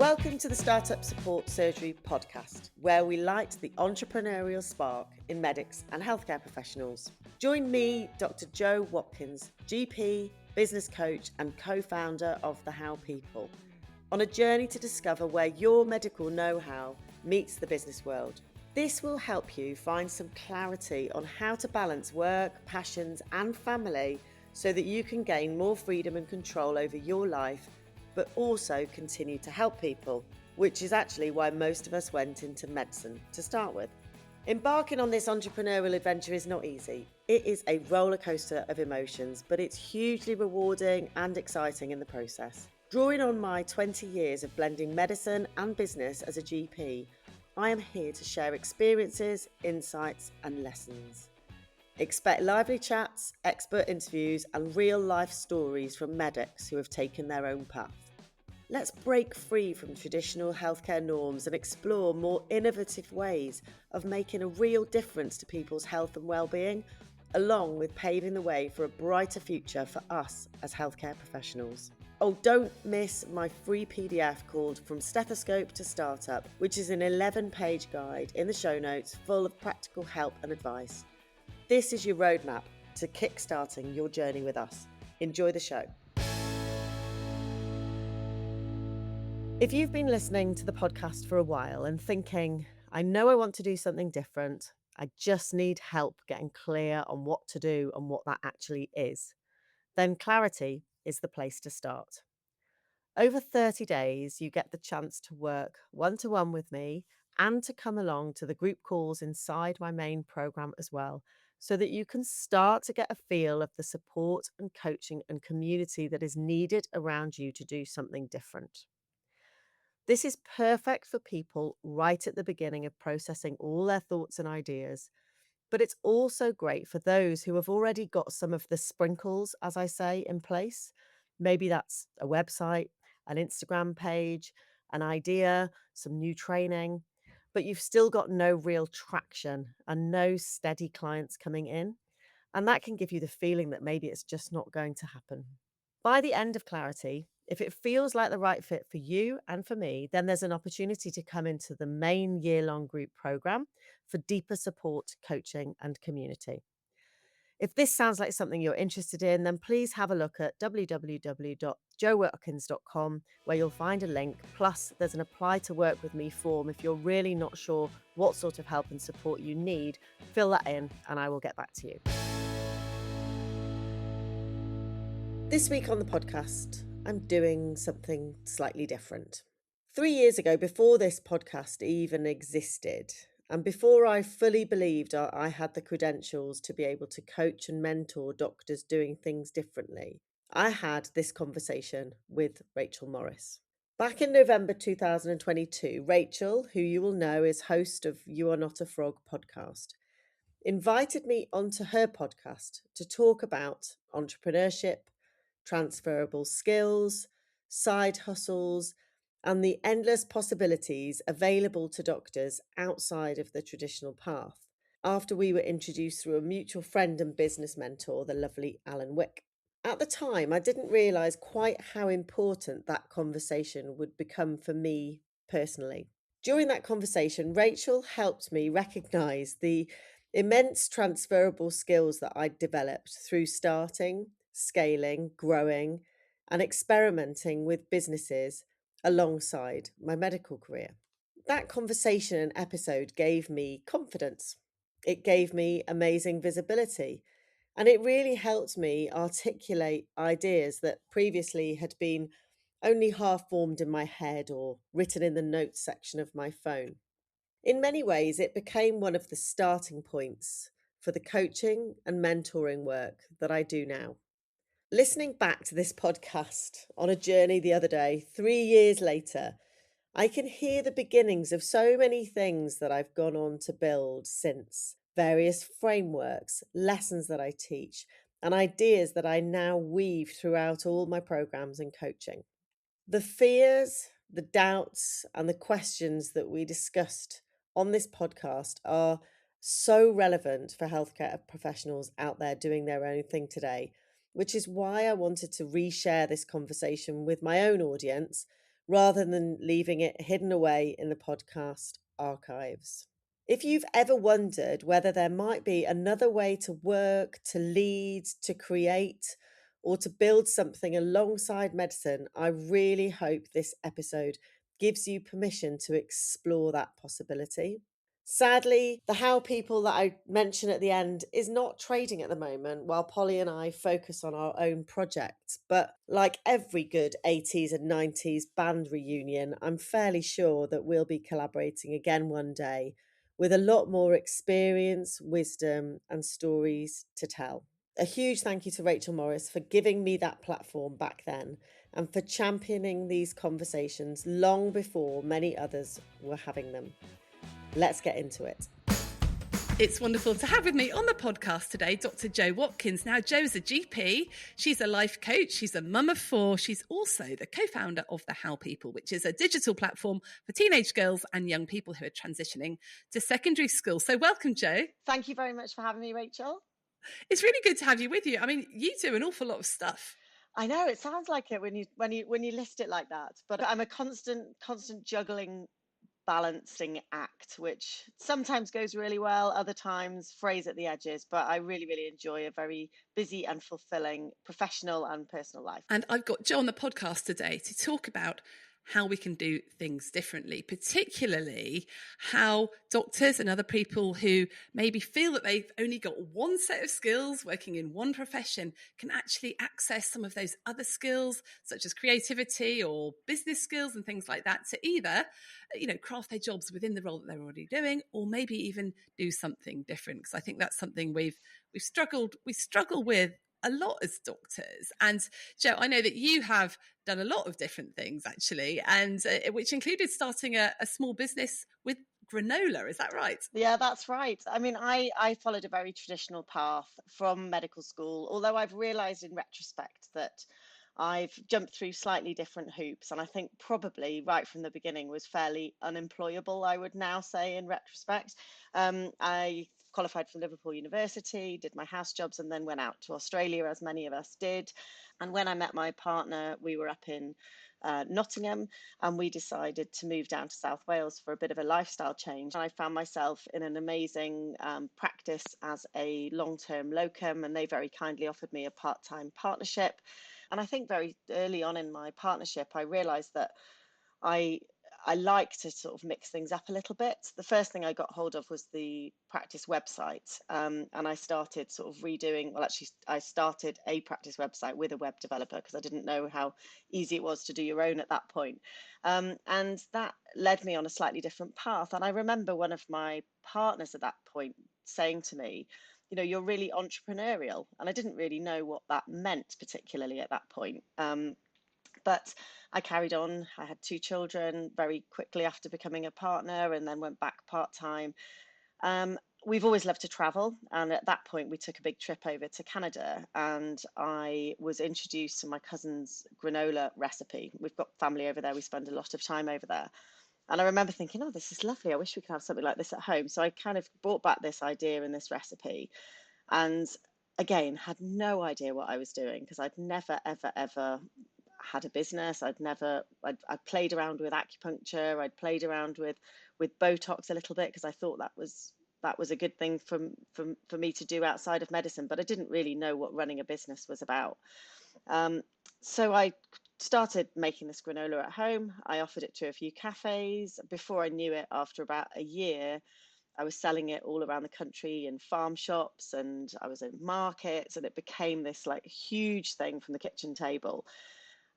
Welcome to the Startup Support Surgery podcast, where we light the entrepreneurial spark in medics and healthcare professionals. Join me, Dr. Joe Watkins, GP, business coach, and co-founder of The How People, on a journey to discover where your medical know-how meets the business world. This will help you find some clarity on how to balance work, passions, and family so that you can gain more freedom and control over your life, but also continue to help people, which is actually why most of us went into medicine to start with. Embarking on this entrepreneurial adventure is not easy. It is a roller coaster of emotions, but it's hugely rewarding and exciting in the process. Drawing on my 20 years of blending medicine and business as a GP, I am here to share experiences, insights, and lessons. Expect lively chats, expert interviews, and real-life stories from medics who have taken their own path. Let's break free from traditional healthcare norms and explore more innovative ways of making a real difference to people's health and well-being, along with paving the way for a brighter future for us as healthcare professionals. Oh, don't miss my free PDF called From Stethoscope to Startup, which is an 11-page guide in the show notes full of practical help and advice. This is your roadmap to kickstarting your journey with us. Enjoy the show. If you've been listening to the podcast for a while and thinking, I know I want to do something different, I just need help getting clear on what to do and what that actually is, then Clarity is the place to start. Over 30 days, you get the chance to work one-to-one with me and to come along to the group calls inside my main program as well, so that you can start to get a feel of the support and coaching and community that is needed around you to do something different. This is perfect for people right at the beginning of processing all their thoughts and ideas, but it's also great for those who have already got some of the sprinkles, as I say, in place. Maybe that's a website, an Instagram page, an idea, some new training, but you've still got no real traction and no steady clients coming in. And that can give you the feeling that maybe it's just not going to happen. By the end of Clarity, if it feels like the right fit for you and for me, then there's an opportunity to come into the main year-long group program for deeper support, coaching, and community. If this sounds like something you're interested in, then please have a look at www.joewatkins.com, where you'll find a link. Plus, there's an apply to work with me form if you're really not sure what sort of help and support you need. Fill that in and I will get back to you. This week on the podcast, I'm doing something slightly different. 3 years ago, before this podcast even existed, and before I fully believed I had the credentials to be able to coach and mentor doctors doing things differently, I had this conversation with Rachel Morris. Back in November 2022, Rachel, who you will know is host of You Are Not a Frog podcast, invited me onto her podcast to talk about entrepreneurship, transferable skills, side hustles, and the endless possibilities available to doctors outside of the traditional path, after we were introduced through a mutual friend and business mentor, the lovely Alan Wick. At the time, I didn't realise quite how important that conversation would become for me personally. During that conversation, Rachel helped me recognise the immense transferable skills that I'd developed through starting, scaling, growing, and experimenting with businesses alongside my medical career. That conversation and episode gave me confidence. It gave me amazing visibility, and it really helped me articulate ideas that previously had been only half formed in my head or written in the notes section of my phone. In many ways, it became one of the starting points for the coaching and mentoring work that I do now. Listening back to this podcast on a journey the other day, 3 years later, I can hear the beginnings of so many things that I've gone on to build since. Various frameworks, lessons that I teach, and ideas that I now weave throughout all my programs and coaching. The fears, the doubts, and the questions that we discussed on this podcast are so relevant for healthcare professionals out there doing their own thing today, which is why I wanted to reshare this conversation with my own audience rather than leaving it hidden away in the podcast archives. If you've ever wondered whether there might be another way to work, to lead, to create, or to build something alongside medicine, I really hope this episode gives you permission to explore that possibility. Sadly, the how people that I mention at the end is not trading at the moment while Polly and I focus on our own projects. But like every good 80s and 90s band reunion, I'm fairly sure that we'll be collaborating again one day with a lot more experience, wisdom, and stories to tell. A huge thank you to Rachel Morris for giving me that platform back then and for championing these conversations long before many others were having them. Let's get into it. It's wonderful to have with me on the podcast today Dr. Jo Watkins. Now, Jo's a GP, she's a life coach, she's a mum of 4. She's also the co-founder of The How People, which is a digital platform for teenage girls and young people who are transitioning to secondary school. So welcome, Jo. Thank you very much for having me, Rachel. It's really good to have you with you. I mean, you do an awful lot of stuff. I know it sounds like it when you list it like that, but I'm a constant juggling, balancing act, which sometimes goes really well, other times frays at the edges, but I really, really enjoy a very busy and fulfilling professional and personal life. And I've got Jo on the podcast today to talk about how we can do things differently, particularly how doctors and other people who maybe feel that they've only got one set of skills working in one profession can actually access some of those other skills, such as creativity or business skills and things like that, to either, craft their jobs within the role that they're already doing, or maybe even do something different. Because I think that's something we struggle with a lot as doctors. And Jo, I know that you have done a lot of different things actually, and which included starting a small business with granola. Is that right? Yeah, that's right. I mean, I followed a very traditional path from medical school, although I've realized in retrospect that I've jumped through slightly different hoops, and I think probably right from the beginning was fairly unemployable, I would now say in retrospect. I qualified from Liverpool University, did my house jobs, and then went out to Australia, as many of us did. And when I met my partner, we were up in Nottingham, and we decided to move down to South Wales for a bit of a lifestyle change. And I found myself in an amazing practice as a long-term locum, and they very kindly offered me a part-time partnership. And I think very early on in my partnership, I realized that I like to sort of mix things up a little bit. The first thing I got hold of was the practice website, and I started sort of redoing. Well, actually, I started a practice website with a web developer because I didn't know how easy it was to do your own at that point, and that led me on a slightly different path. And I remember one of my partners at that point saying to me, you're really entrepreneurial. And I didn't really know what that meant, particularly at that point. But I carried on. I had 2 children very quickly after becoming a partner, and then went back part-time. We've always loved to travel. And at that point, we took a big trip over to Canada, and I was introduced to my cousin's granola recipe. We've got family over there. We spend a lot of time over there. And I remember thinking, oh, this is lovely. I wish we could have something like this at home. So I kind of brought back this idea and this recipe. And again, had no idea what I was doing because I'd never, ever, ever had a business. I'd played around with acupuncture. I'd played around with Botox a little bit because I thought that was a good thing for me to do outside of medicine. But I didn't really know what running a business was about. So I started making this granola at home. I offered it to a few cafes. Before I knew it, after about a year, I was selling it all around the country in farm shops, and I was in markets, and it became this like huge thing from the kitchen table.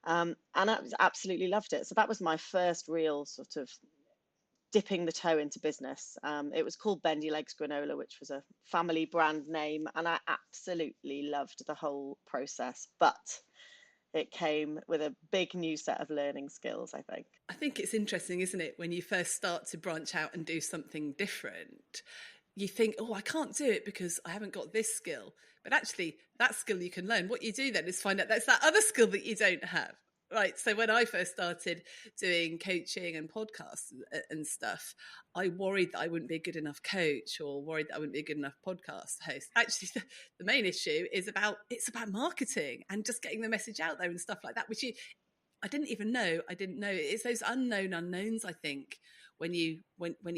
And I absolutely loved it. So that was my first real sort of dipping the toe into business. It was called Bendy Legs Granola, which was a family brand name, and I absolutely loved the whole process. But it came with a big new set of learning skills, I think. I think it's interesting, isn't it, when you first start to branch out and do something different, you think, oh, I can't do it because I haven't got this skill. But actually, that skill you can learn. What you do then is find out that's that other skill that you don't have. Right. So when I first started doing coaching and podcasts and stuff, I worried that I wouldn't be a good enough coach or worried that I wouldn't be a good enough podcast host. Actually, the main issue is it's about marketing and just getting the message out there and stuff like that, which I didn't even know I didn't know. It's those unknown unknowns, I think, when you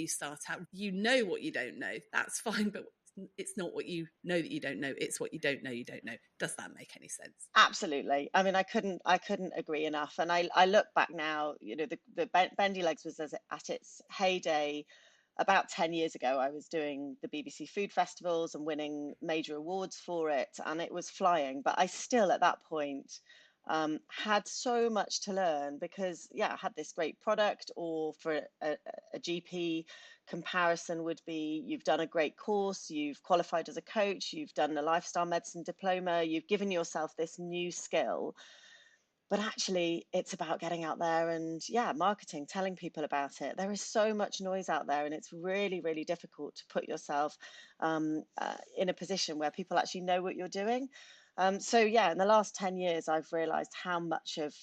start out. You know what you don't know. That's fine, but it's not what you know that you don't know. It's what you don't know you don't know. Does that make any sense? Absolutely. I mean, I couldn't agree enough. And I look back now, the Bendy Legs was at its heyday about 10 years ago. I was doing the BBC Food Festivals and winning major awards for it, and it was flying. But I still, at that point, had so much to learn because, yeah, I had this great product, or for a GP comparison would be you've done a great course, you've qualified as a coach, you've done a lifestyle medicine diploma, you've given yourself this new skill, but actually it's about getting out there and, yeah, marketing, telling people about it. There is so much noise out there, and it's really, really difficult to put yourself in a position where people actually know what you're doing. So yeah, in the last 10 years I've realized how much of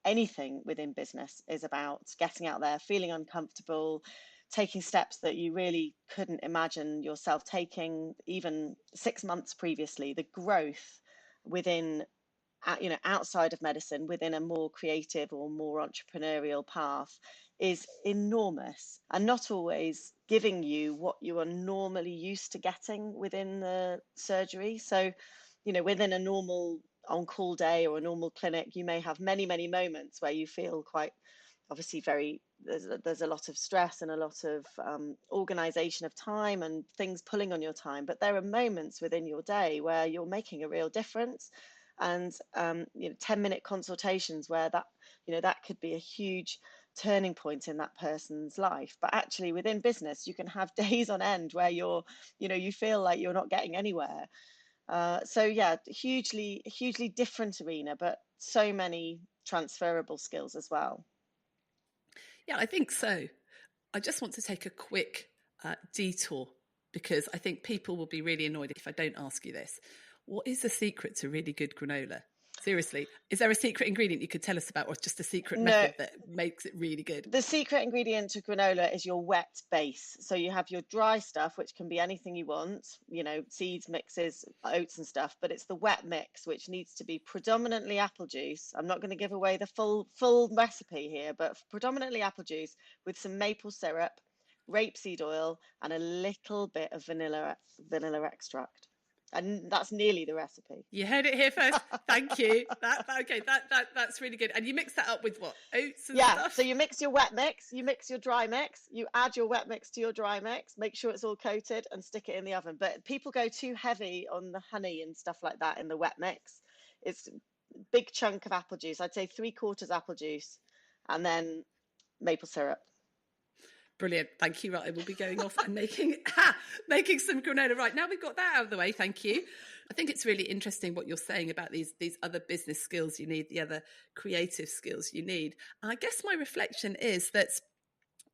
anything within business is about getting out there, feeling uncomfortable, taking steps that you really couldn't imagine yourself taking even 6 months previously. The growth within, outside of medicine, within a more creative or more entrepreneurial path, is enormous, and not always giving you what you are normally used to getting within the surgery. So, within a normal on-call day or a normal clinic, you may have many, many moments where you feel quite, obviously, there's a lot of stress and a lot of organization of time and things pulling on your time. But there are moments within your day where you're making a real difference, and 10-minute consultations where that could be a huge turning point in that person's life. But actually, within business, you can have days on end where you feel like you're not getting anywhere. So yeah, hugely different arena, but so many transferable skills as well. Yeah, I think so. I just want to take a quick detour because I think people will be really annoyed if I don't ask you this. What is the secret to really good granola? Seriously, is there a secret ingredient you could tell us about, or just a secret No, method that makes it really good? the secret ingredient to granola is your wet base. So you have your dry stuff, which can be anything you want, seeds, mixes, oats and stuff, but it's the wet mix, which needs to be predominantly apple juice. I'm not going to give away the full recipe here, but predominantly apple juice with some maple syrup, rapeseed oil, and a little bit of vanilla extract. And that's nearly the recipe. You heard it here first. Thank you. That's really good. And you mix that up with what? Oats and Yeah, so stuff? you mix your wet mix, you mix your dry mix, you add your wet mix to your dry mix, make sure it's all coated and stick it in the oven. But people go too heavy on the honey and stuff like that in the wet mix. It's a big chunk of apple juice. I'd say 3/4 apple juice, and then maple syrup. Brilliant. Thank you. Right, I will be going off and making some granola. Right, now we've got that out of the way. Thank you. I think it's really interesting what you're saying about these other business skills you need, the other creative skills you need. And I guess my reflection is that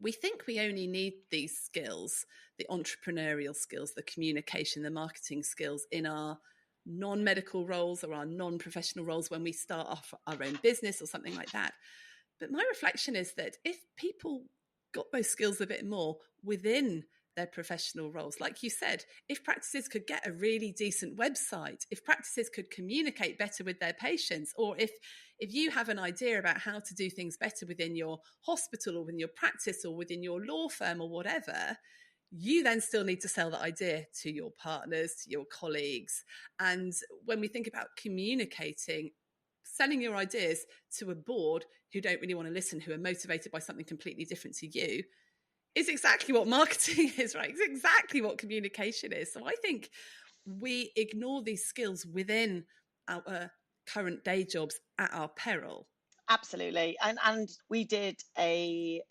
we think we only need these skills, the entrepreneurial skills, the communication, the marketing skills in our non-medical roles or our non-professional roles when we start off our own business or something like that. But my reflection is that if people got those skills a bit more within their professional roles, like you said, if practices could get a really decent website, if practices could communicate better with their patients, or if you have an idea about how to do things better within your hospital or within your practice or within your law firm or whatever, you then still need to sell that idea to your partners, to your colleagues. And when we think about communicating, selling your ideas to a board who don't really want to listen, who are motivated by something completely different to you, is exactly what marketing is, right? It's exactly what communication is. So I think we ignore these skills within our current day jobs at our peril. Absolutely. And we did a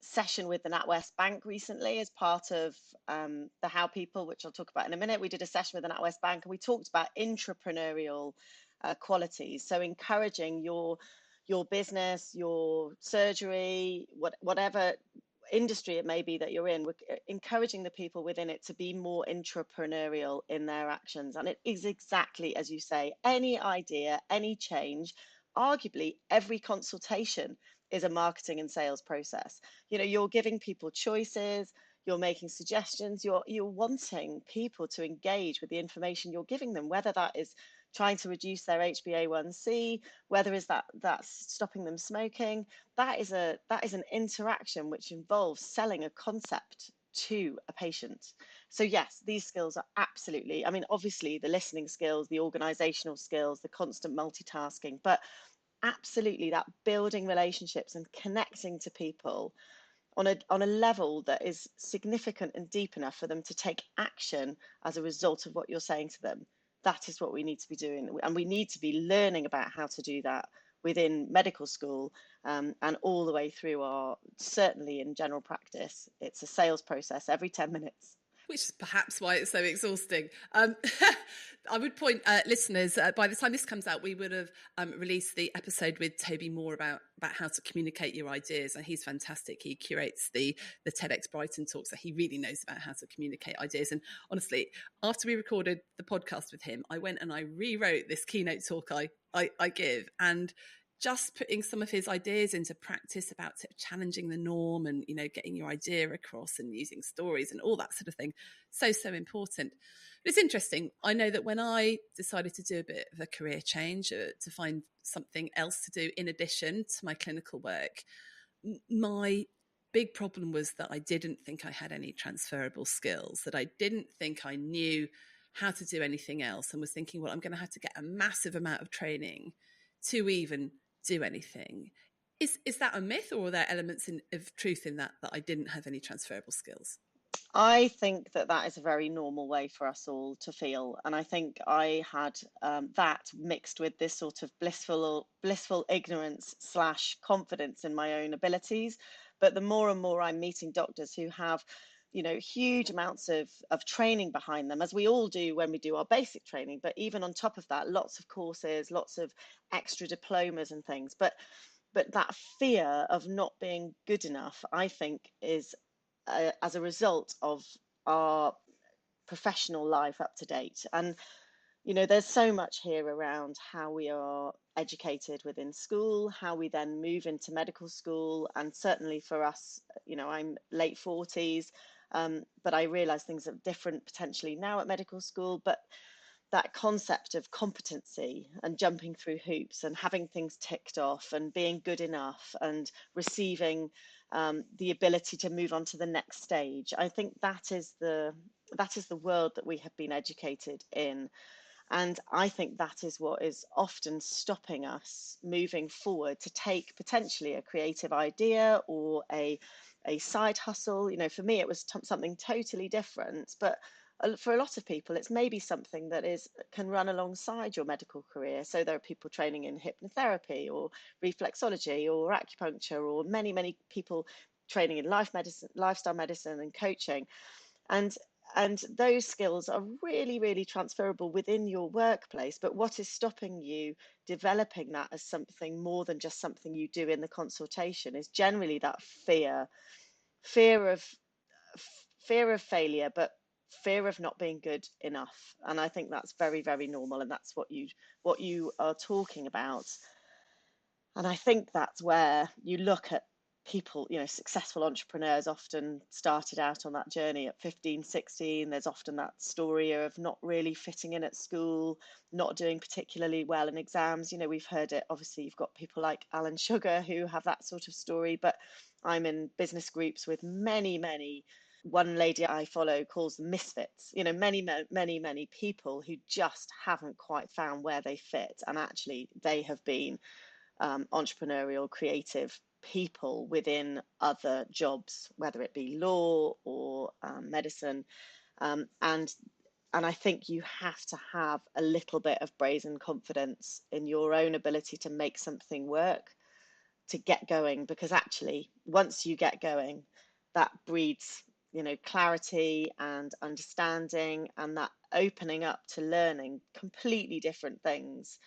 session with the NatWest Bank recently as part of the How People, which I'll talk about in a minute. We did a session with the NatWest Bank and we talked about intrapreneurial qualities. So encouraging your business, your surgery, whatever industry it may be that you're in, we're encouraging the people within it to be more intrapreneurial in their actions. And it is exactly as you say, any idea, any change, arguably every consultation is a marketing and sales process. You're giving people choices, you're making suggestions, you're wanting people to engage with the information you're giving them, whether that is trying to reduce their HbA1c, whether is that's stopping them smoking. That is an interaction which involves selling a concept to a patient. So yes, these skills are absolutely, I mean, obviously the listening skills, the organizational skills, the constant multitasking, but absolutely that building relationships and connecting to people on a level that is significant and deep enough for them to take action as a result of what you're saying to them. That is what we need to be doing, and we need to be learning about how to do that within medical school, and all the way through our, certainly in general practice, it's a sales process every 10 minutes. Which is perhaps why it's so exhausting. I would point listeners, by the time this comes out, we would have released the episode with Toby Moore about how to communicate your ideas. And he's fantastic. He curates the TEDx Brighton talk, so he really knows about how to communicate ideas. And honestly, after we recorded the podcast with him, I went and I rewrote this keynote talk I give, and just putting some of his ideas into practice about challenging the norm and, getting your idea across and using stories and all that sort of thing. So important. But it's interesting. I know that when I decided to do a bit of a career change, to find something else to do in addition to my clinical work, my big problem was that I didn't think I had any transferable skills, that I didn't think I knew how to do anything else, and was thinking, well, I'm going to have to get a massive amount of training to even do anything. Is that a myth, or are there elements of truth in that I didn't have any transferable skills? I think that is a very normal way for us all to feel, and I think I had that mixed with this sort of blissful ignorance / confidence in my own abilities. But the more and more I'm meeting doctors who have, huge amounts of training behind them, as we all do when we do our basic training, but even on top of that, lots of courses, lots of extra diplomas and things. But that fear of not being good enough, I think, is as a result of our professional life up to date. And, there's so much here around how we are educated within school, how we then move into medical school. And certainly for us, I'm late 40s, but I realize things are different potentially now at medical school. But that concept of competency and jumping through hoops and having things ticked off and being good enough and receiving the ability to move on to the next stage. I think that is the world that we have been educated in. And I think that is what is often stopping us moving forward to take potentially a creative idea or a side hustle. For me, it was something totally different, but for a lot of people, it's maybe something that can run alongside your medical career. So there are people training in hypnotherapy or reflexology or acupuncture, or many people training in lifestyle medicine and coaching. And those skills are really, really transferable within your workplace. But what is stopping you developing that as something more than just something you do in the consultation is generally that fear of failure, but fear of not being good enough. And I think that's very, very normal. And that's what you are talking about. And I think that's where you look at people, successful entrepreneurs often started out on that journey at 15, 16. There's often that story of not really fitting in at school, not doing particularly well in exams. We've heard it. Obviously, you've got people like Alan Sugar who have that sort of story, but I'm in business groups with many. One lady I follow calls them misfits, many people who just haven't quite found where they fit. And actually, they have been entrepreneurial, creative people within other jobs, whether it be law or medicine. And I think you have to have a little bit of brazen confidence in your own ability to make something work, to get going, because actually, once you get going, that breeds, clarity and understanding, and that opening up to learning completely different things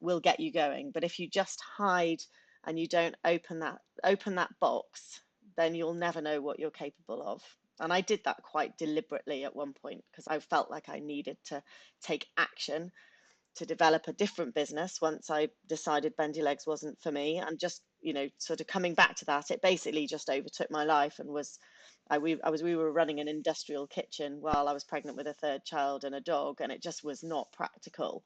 will get you going. But if you just hide and you don't open that box, then you'll never know what you're capable of. And I did that quite deliberately at one point because I felt like I needed to take action to develop a different business once I decided Bendy Legs wasn't for me. And just, sort of coming back to that, it basically just overtook my life and we were running an industrial kitchen while I was pregnant with a third child and a dog, and it just was not practical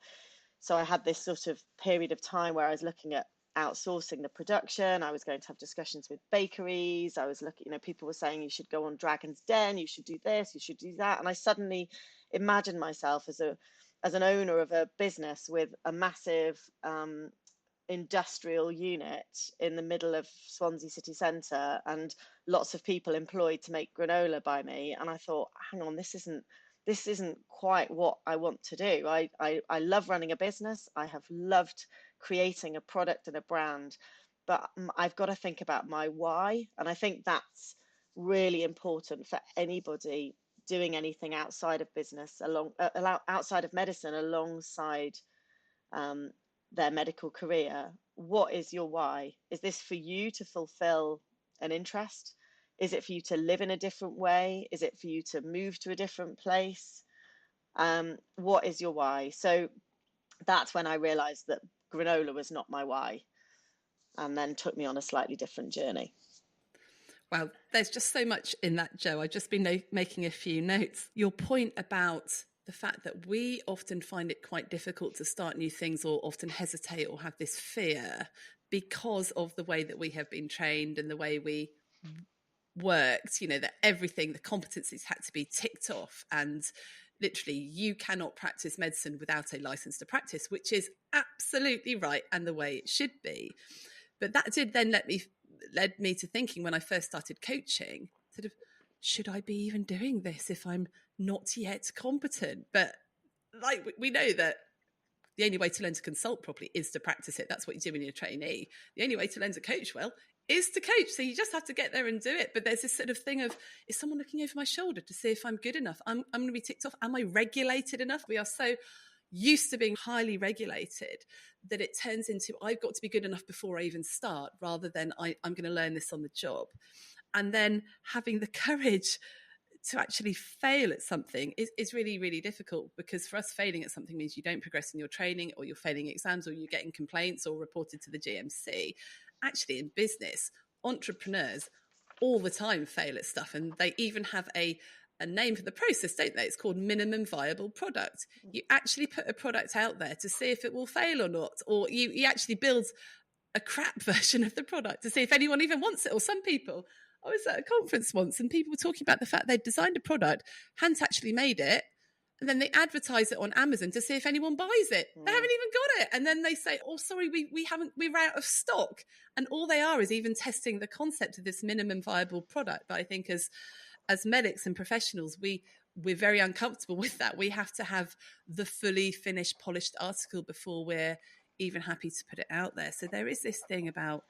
So I had this sort of period of time where I was looking at outsourcing the production. I was going to have discussions with bakeries. I was looking, people were saying you should go on Dragon's Den, you should do this, you should do that. And I suddenly imagined myself as an owner of a business with a massive industrial unit in the middle of Swansea city centre and lots of people employed to make granola by me. And I thought, hang on, this isn't quite what I want to do. I love running a business. I have loved creating a product and a brand, but I've got to think about my why. And I think that's really important for anybody doing anything outside of business, outside of medicine, alongside um, their medical career. What is your why? Is this for you to fulfill an interest? Is it for you to live in a different way? Is it for you to move to a different place? What is your why? So that's when I realized that granola was not my why, and then took me on a slightly different journey. Wow, there's just so much in that, Jo. I've just been making a few notes. Your point about the fact that we often find it quite difficult to start new things, or often hesitate or have this fear because of the way that we have been trained and the way we worked, that everything, the competencies had to be ticked off, and literally you cannot practice medicine without a license to practice, which is absolutely right and the way it should be. But that did then led me to thinking, when I first started coaching, sort of, should I be even doing this if I'm not yet competent? But like we know that the only way to learn to consult properly is to practice it. That's what you do when you're a trainee. The only way to learn to coach well is to coach. So you just have to get there and do it. But there's this sort of thing of, is someone looking over my shoulder to see if I'm good enough? I'm going to be ticked off. Am I regulated enough? We are so used to being highly regulated that it turns into, I've got to be good enough before I even start, rather than I'm going to learn this on the job. And then having the courage to actually fail at something is really, really difficult, because for us, failing at something means you don't progress in your training, or you're failing exams, or you're getting complaints or reported to the GMC. Actually, in business, entrepreneurs all the time fail at stuff, and they even have a name for the process, don't they? It's called minimum viable product. You actually put a product out there to see if it will fail or not, or you actually build a crap version of the product to see if anyone even wants it. Or some people, I was at a conference once and people were talking about the fact they'd designed a product, hadn't actually made it, and then they advertise it on Amazon to see if anyone buys it. They haven't even got it. And then they say, oh, sorry, we're out of stock. And all they are is even testing the concept of this minimum viable product. But I think as medics and professionals, we're very uncomfortable with that. We have to have the fully finished, polished article before we're even happy to put it out there. So there is this thing about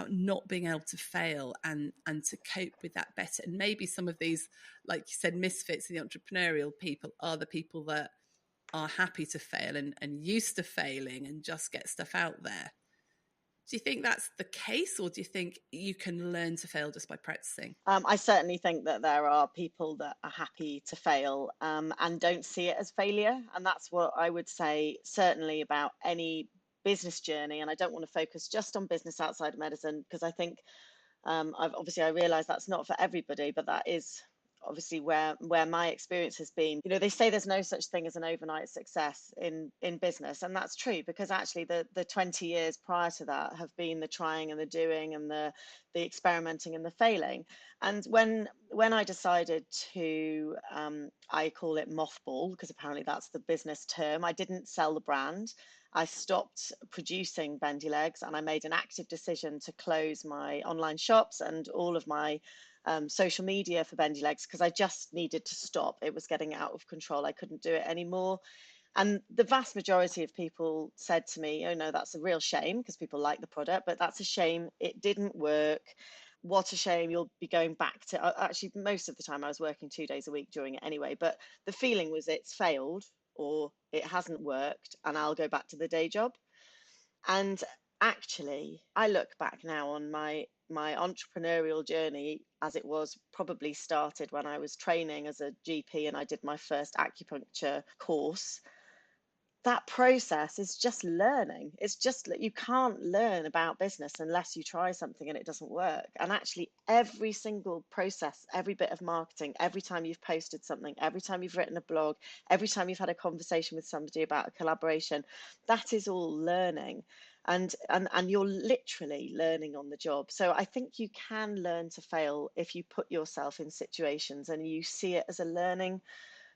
not being able to fail and to cope with that better. And maybe some of these, like you said, misfits in the entrepreneurial people are the people that are happy to fail and used to failing and just get stuff out there. Do you think that's the case, or do you think you can learn to fail just by practicing? I certainly think that there are people that are happy to fail and don't see it as failure. And that's what I would say, certainly about any business journey. And I don't want to focus just on business outside of medicine, because I think I realize that's not for everybody, but that is obviously where my experience has been. They say there's no such thing as an overnight success in business, and that's true, because actually the 20 years prior to that have been the trying and the doing and the experimenting and the failing. And when I decided to I call it mothball, because apparently that's the business term, I didn't sell the brand. I stopped producing Bendy Legs, and I made an active decision to close my online shops and all of my social media for Bendy Legs, because I just needed to stop. It was getting out of control. I couldn't do it anymore. And the vast majority of people said to me, oh no, that's a real shame, because people like the product, but that's a shame. It didn't work. What a shame. You'll be going back to, actually, most of the time I was working 2 days a week during it anyway, but the feeling was it's failed or it hasn't worked and I'll go back to the day job. And actually, I look back now on my entrepreneurial journey as it was probably started when I was training as a GP and I did my first acupuncture course. that process is just learning. It's just that you can't learn about business unless you try something and it doesn't work. And actually, every single process, every bit of marketing, every time you've posted something, every time you've written a blog, every time you've had a conversation with somebody about a collaboration, that is all learning. And you're literally learning on the job. So I think you can learn to fail if you put yourself in situations and you see it as a learning,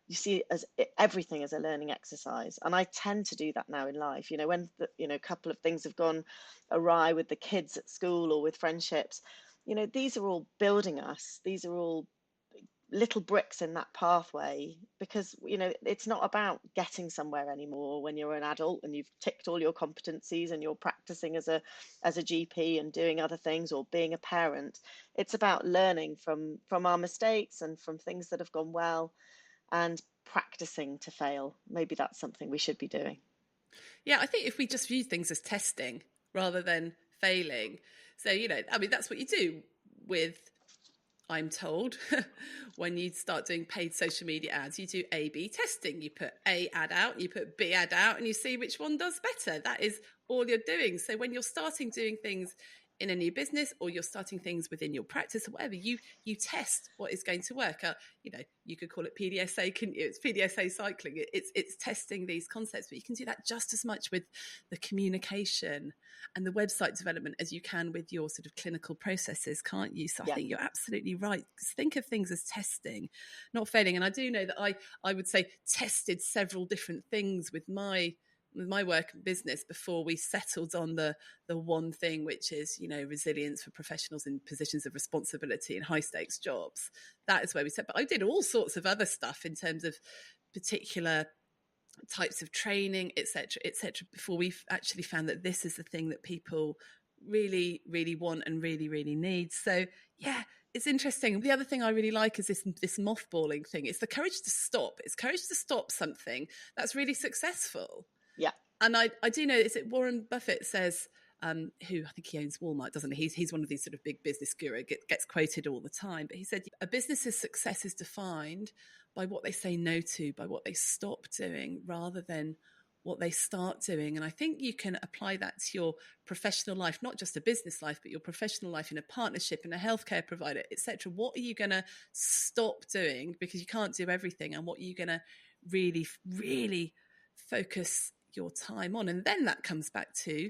you see it as everything as a learning exercise. And I tend to do that now in life. When a couple of things have gone awry with the kids at school or with friendships, these are all building us. These are all little bricks in that pathway, because it's not about getting somewhere anymore when you're an adult and you've ticked all your competencies and you're practicing as a GP and doing other things, or being a parent. It's about learning from our mistakes and from things that have gone well, and practicing to fail. Maybe that's something we should be doing. Yeah, I think if we just view things as testing rather than failing. So, that's what you do with, I'm told, when you start doing paid social media ads, you do A/B testing. You put A ad out, you put B ad out, and you see which one does better. That is all you're doing. So when you're starting doing things in a new business, or you're starting things within your practice or whatever, you test what is going to work. You could call it PDSA, couldn't you? It's PDSA cycling. It's testing these concepts, but you can do that just as much with the communication and the website development as you can with your sort of clinical processes, can't you? So I think you're absolutely right. Think of things as testing, not failing. And I do know that I would say tested several different things with my work and business before we settled on the one thing, which is, resilience for professionals in positions of responsibility in high stakes jobs. That is where we said, but I did all sorts of other stuff in terms of particular types of training, etc., before we actually found that this is the thing that people really, really want and really, really need. So yeah, it's interesting. The other thing I really like is this mothballing thing. It's the courage to stop. It's courage to stop something that's really successful. Yeah. And I do know, is it Warren Buffett says, who I think he owns Walmart, doesn't he? He's one of these sort of big business guru, gets quoted all the time. But he said, a business's success is defined by what they say no to, by what they stop doing, rather than what they start doing. And I think you can apply that to your professional life, not just a business life, but your professional life in a partnership, in a healthcare provider, etc. What are you going to stop doing because you can't do everything? And what are you going to really, really focus your time on? And then that comes back to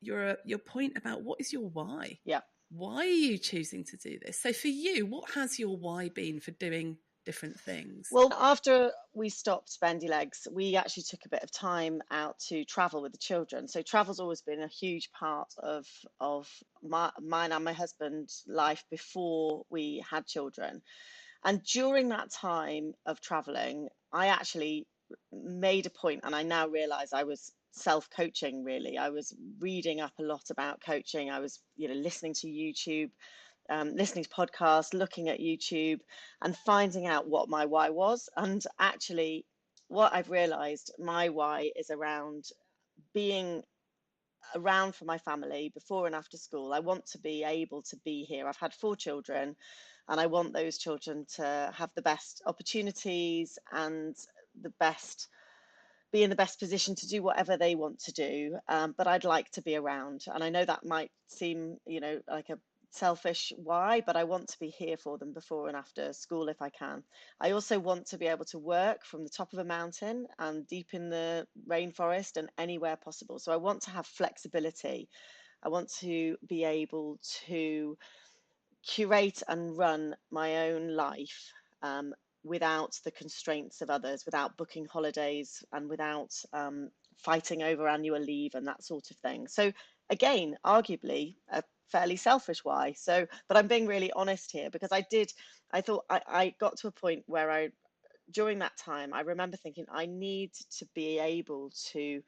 your point about what is your why? Yeah. Why are you choosing to do this? So for you, what has your why been for doing different things? Well, after we stopped Bendy Legs, we actually took a bit of time out to travel with the children. So travel's always been a huge part of mine and my husband's life before we had children. And during that time of traveling, I actually made a point, and I now realize I was self-coaching. Really, I was reading up a lot about coaching. I was listening to YouTube, listening to podcasts, looking at YouTube, and finding out what my why was. And actually, what I've realized, my why is around being around for my family before and after school. I want to be able to be here. I've had 4 children, and I want those children to have the best opportunities and be in the best position to do whatever they want to do. But I'd like to be around. And I know that might seem, like a selfish why, but I want to be here for them before and after school if I can. I also want to be able to work from the top of a mountain and deep in the rainforest and anywhere possible. So I want to have flexibility. I want to be able to curate and run my own life, without the constraints of others, without booking holidays, and without fighting over annual leave and that sort of thing. So again, arguably a fairly selfish why. So, but I'm being really honest here, because I thought I got to a point where during that time, I remember thinking I need to be able to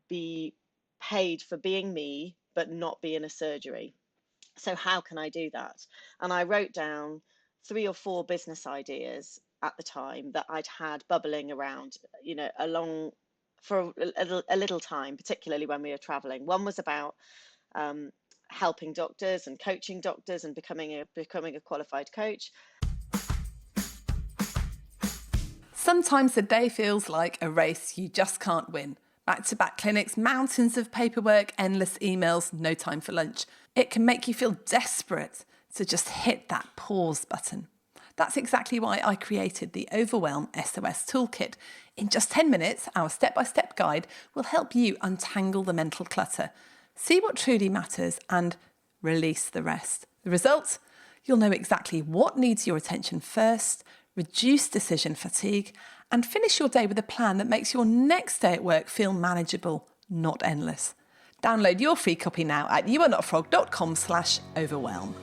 be paid for being me, but not be in a surgery. So how can I do that? And I wrote down 3 or 4 business ideas at the time that I'd had bubbling around, along for a little time, particularly when we were traveling. One was about helping doctors and coaching doctors and becoming a qualified coach. So Sometimes the day feels like a race you just can't win. Back-to-back clinics, mountains of paperwork, endless emails, no time for lunch. It can make you feel desperate to just hit that pause button. That's exactly why I created the Overwhelm SOS Toolkit. In just 10 minutes, our step-by-step guide will help you untangle the mental clutter, see what truly matters, and release the rest. The result? You'll know exactly what needs your attention first, reduce decision fatigue, and finish your day with a plan that makes your next day at work feel manageable, not endless. Download your free copy now at youarenotafrog.com/overwhelm.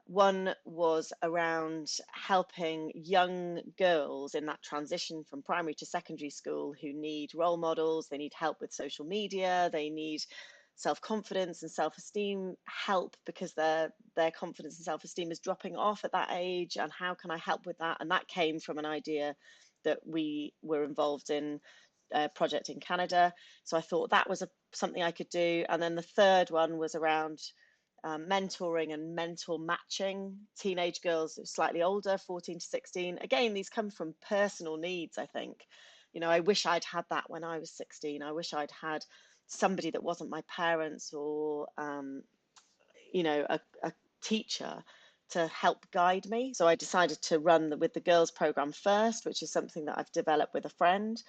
One was around helping young girls in that transition from primary to secondary school who need role models, they need help with social media, they need self-confidence and self-esteem help because their confidence and self-esteem is dropping off at that age, and how can I help with that? And that came from an idea that we were involved in a project in Canada. So I thought that was something I could do. And then the third one was around mentoring and mentor matching teenage girls slightly older, 14 to 16. Again, these come from personal needs, I think. You know, I wish I'd had that when I was 16. I wish I'd had somebody that wasn't my parents or, a teacher to help guide me. So I decided to run with the girls program first, which is something that I've developed with a friend.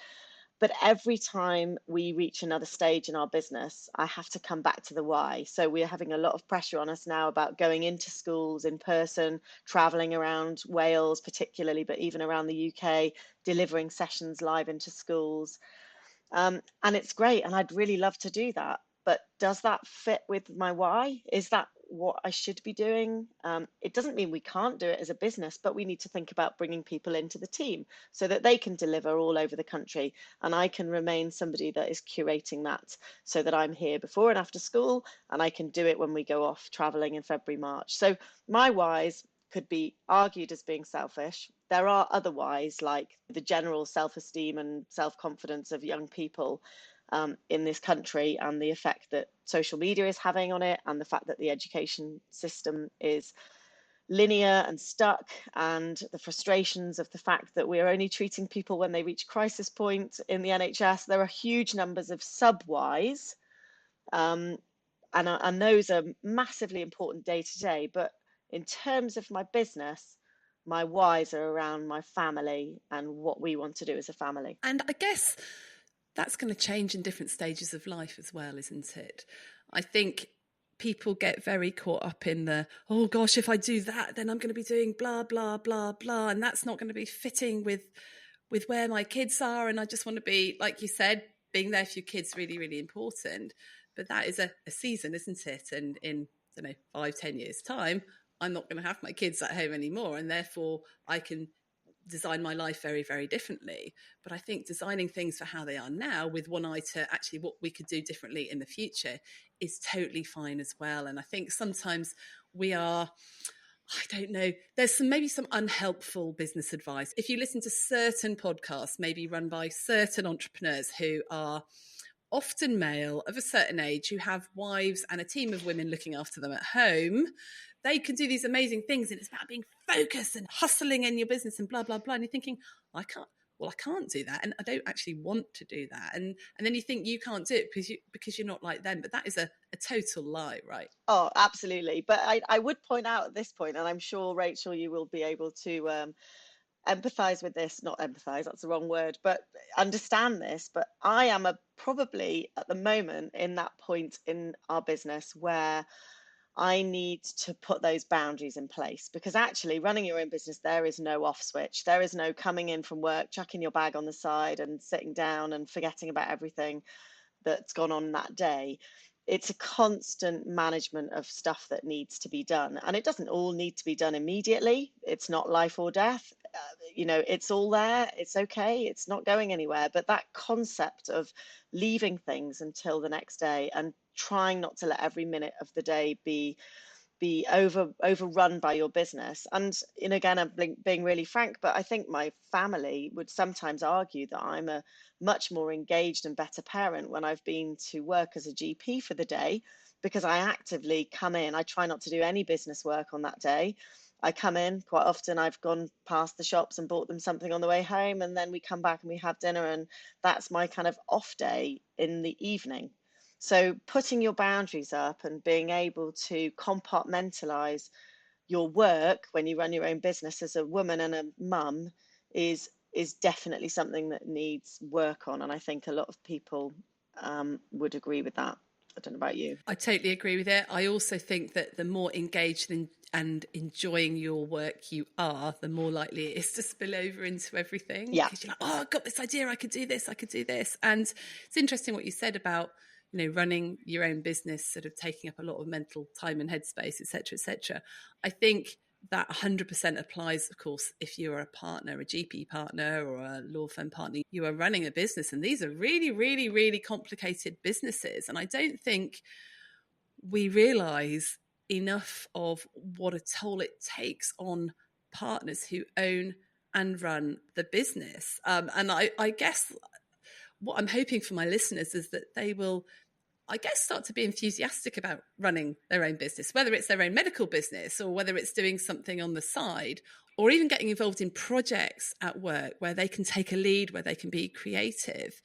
But every time we reach another stage in our business, I have to come back to the why. So we're having a lot of pressure on us now about going into schools in person, traveling around Wales particularly, but even around the UK, delivering sessions live into schools. And it's great. And I'd really love to do that. But does that fit with my why? Is that what I should be doing? It doesn't mean we can't do it as a business, but we need to think about bringing people into the team so that they can deliver all over the country. And I can remain somebody that is curating that so that I'm here before and after school, and I can do it when we go off traveling in February, March. So my whys could be argued as being selfish. There are other whys, like the general self-esteem and self-confidence of young people in this country, and the effect that social media is having on it, and the fact that the education system is linear and stuck, and the frustrations of the fact that we're only treating people when they reach crisis point in the NHS. There are huge numbers of sub-whys, and those are massively important day to day. But in terms of my business, my whys are around my family and what we want to do as a family. And I guess that's going to change in different stages of life as well, isn't it? I think people get very caught up in the, oh gosh, if I do that, then I'm going to be doing blah, blah, blah, blah. And that's not going to be fitting with where my kids are. And I just want to be, like you said, being there for your kids really, really important. But that is a season, isn't it? And in, 5-10 years time, I'm not going to have my kids at home anymore. And therefore I can design my life very, very differently. But I think designing things for how they are now with one eye to actually what we could do differently in the future is totally fine as well. And I think sometimes we are, I don't know, there's maybe some unhelpful business advice. If you listen to certain podcasts, maybe run by certain entrepreneurs who are often male, of a certain age, who have wives and a team of women looking after them at home, they can do these amazing things, and it's about being focused and hustling in your business and blah, blah, blah. And you're thinking, I can't do that. And I don't actually want to do that. And then you think you can't do it because you're not like them. But that is a total lie, right? Oh, absolutely. But I would point out at this point, and I'm sure, Rachel, you will be able to empathize with this, not empathize, that's the wrong word, but understand this. But I am probably at the moment in that point in our business where I need to put those boundaries in place, because actually running your own business, there is no off switch. There is no coming in from work, chucking your bag on the side and sitting down and forgetting about everything that's gone on that day. It's a constant management of stuff that needs to be done. And it doesn't all need to be done immediately. It's not life or death. It's all there. It's okay. It's not going anywhere. But that concept of leaving things until the next day and trying not to let every minute of the day be overrun by your business. And again, I'm being really frank, but I think my family would sometimes argue that I'm a much more engaged and better parent when I've been to work as a GP for the day, because I actively come in. I try not to do any business work on that day. I come in quite often. I've gone past the shops and bought them something on the way home, and then we come back and we have dinner, and that's my kind of off day in the evening. So putting your boundaries up and being able to compartmentalize your work when you run your own business as a woman and a mum is definitely something that needs work on, and I think a lot of people would agree with that. I don't know about you. I totally agree with it. I also think that the more engaged and enjoying your work you are, the more likely it is to spill over into everything. Yeah, Because you're like, oh, I've got this idea, I could do this, I could do this. And it's interesting what you said about, you know, running your own business, sort of taking up a lot of mental time and headspace, et cetera, et cetera. I think that 100% applies, of course, if you're a partner, a GP partner or a law firm partner. You are running a business, and these are really, really, really complicated businesses. And I don't think we realise enough of what a toll it takes on partners who own and run the business. And I guess what I'm hoping for my listeners is that they will, I guess, start to be enthusiastic about running their own business, whether it's their own medical business or whether it's doing something on the side, or even getting involved in projects at work where they can take a lead, where they can be creative.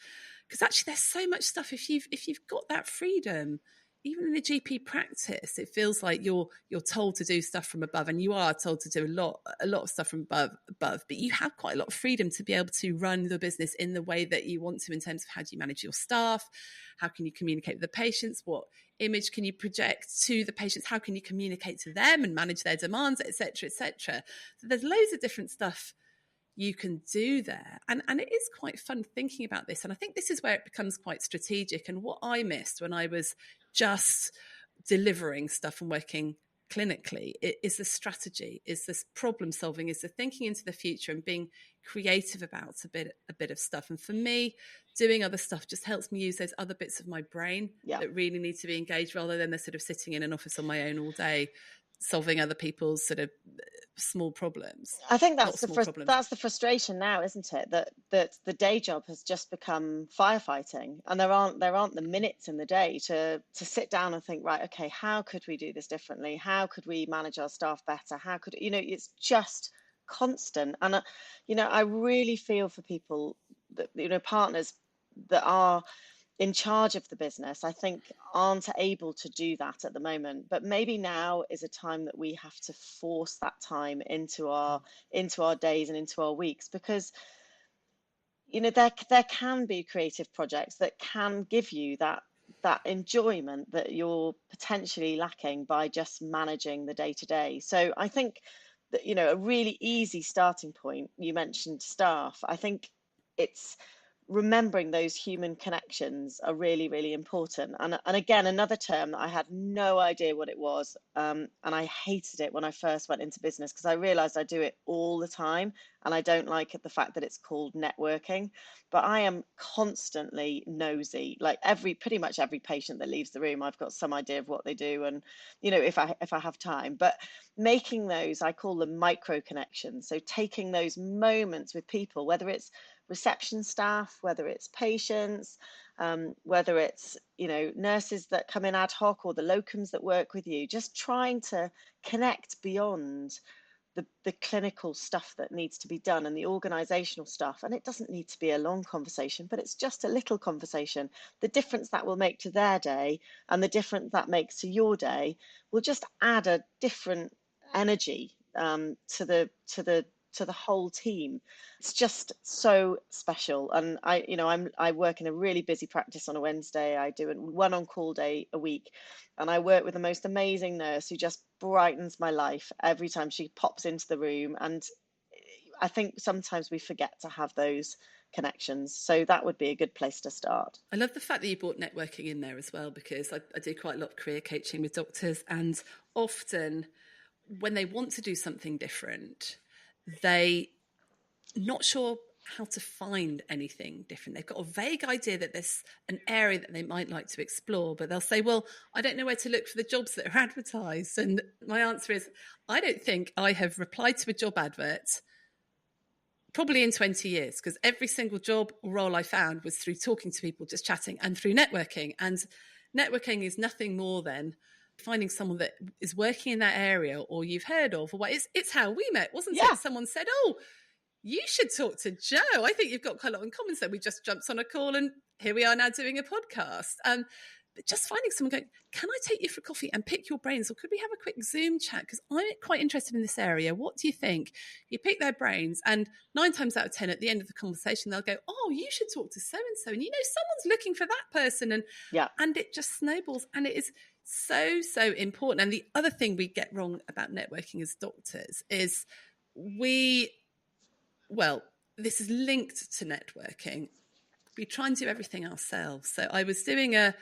Because actually there's so much stuff, if you've got that freedom, even in a GP practice, it feels like you're told to do stuff from above, and you are told to do a lot of stuff from above, but you have quite a lot of freedom to be able to run the business in the way that you want to, in terms of how do you manage your staff, how can you communicate with the patients, what image can you project to the patients, how can you communicate to them and manage their demands, etc., etc. So there's loads of different stuff you can do there. And it is quite fun thinking about this. And I think this is where it becomes quite strategic. And what I missed when I was just delivering stuff and working clinically is the strategy, is this problem solving, is the thinking into the future and being creative about a bit of stuff. And for me, doing other stuff just helps me use those other bits of my brain yeah. that really need to be engaged, rather than the sort of sitting in an office on my own all day solving other people's sort of small problems. I think Not small problems. that's the frustration now, isn't it? That the day job has just become firefighting, and there aren't the minutes in the day to sit down and think, right, okay, how could we do this differently? How could we manage our staff better? How could, you know, it's just constant. And you know, I really feel for people that, you know, partners that are in charge of the business, I think, aren't able to do that at the moment. But maybe now is a time that we have to force that time into our days and into our weeks, because you know there can be creative projects that can give you that enjoyment that you're potentially lacking by just managing the day to day. So I think that, you know, a really easy starting point, you mentioned staff. I think it's remembering those human connections are really, really important. And again, another term that I had no idea what it was, and I hated it when I first went into business, because I realized I do it all the time, and I don't like it, the fact that it's called networking. But I am constantly nosy. Like pretty much every patient that leaves the room, I've got some idea of what they do, and you know, if I have time. But making those, I call them micro connections. So taking those moments with people, whether it's reception staff, whether it's patients, whether it's, you know, nurses that come in ad hoc, or the locums that work with you, just trying to connect beyond the clinical stuff that needs to be done and the organizational stuff. And it doesn't need to be a long conversation, but it's just a little conversation. The difference that will make to their day and the difference that makes to your day will just add a different energy to the whole team. It's just so special. And I work in a really busy practice on a Wednesday. I do one on-call day a week, and I work with the most amazing nurse who just brightens my life every time she pops into the room. And I think sometimes we forget to have those connections. So that would be a good place to start. I love the fact that you brought networking in there as well, because I do quite a lot of career coaching with doctors, and often when they want to do something different, they not sure how to find anything different. They've got a vague idea that there's an area that they might like to explore, but they'll say, well, I don't know where to look for the jobs that are advertised. And my answer is, I don't think I have replied to a job advert probably in 20 years, because every single job or role I found was through talking to people, just chatting, and through networking. And networking is nothing more than finding someone that is working in that area or you've heard of, or what. It's how we met, wasn't Yeah. it? Someone said, oh, you should talk to Joe. I think you've got quite a lot in common. So we just jumped on a call and here we are now doing a podcast. But just finding someone going, can I take you for coffee and pick your brains? Or could we have a quick Zoom chat? Because I'm quite interested in this area. What do you think? You pick their brains, and 9 times out of 10 at the end of the conversation, they'll go, oh, you should talk to so-and-so. And someone's looking for that person. And it just snowballs. And it is so, so important. And the other thing we get wrong about networking as doctors is this is linked to networking. We try and do everything ourselves. So I was doing a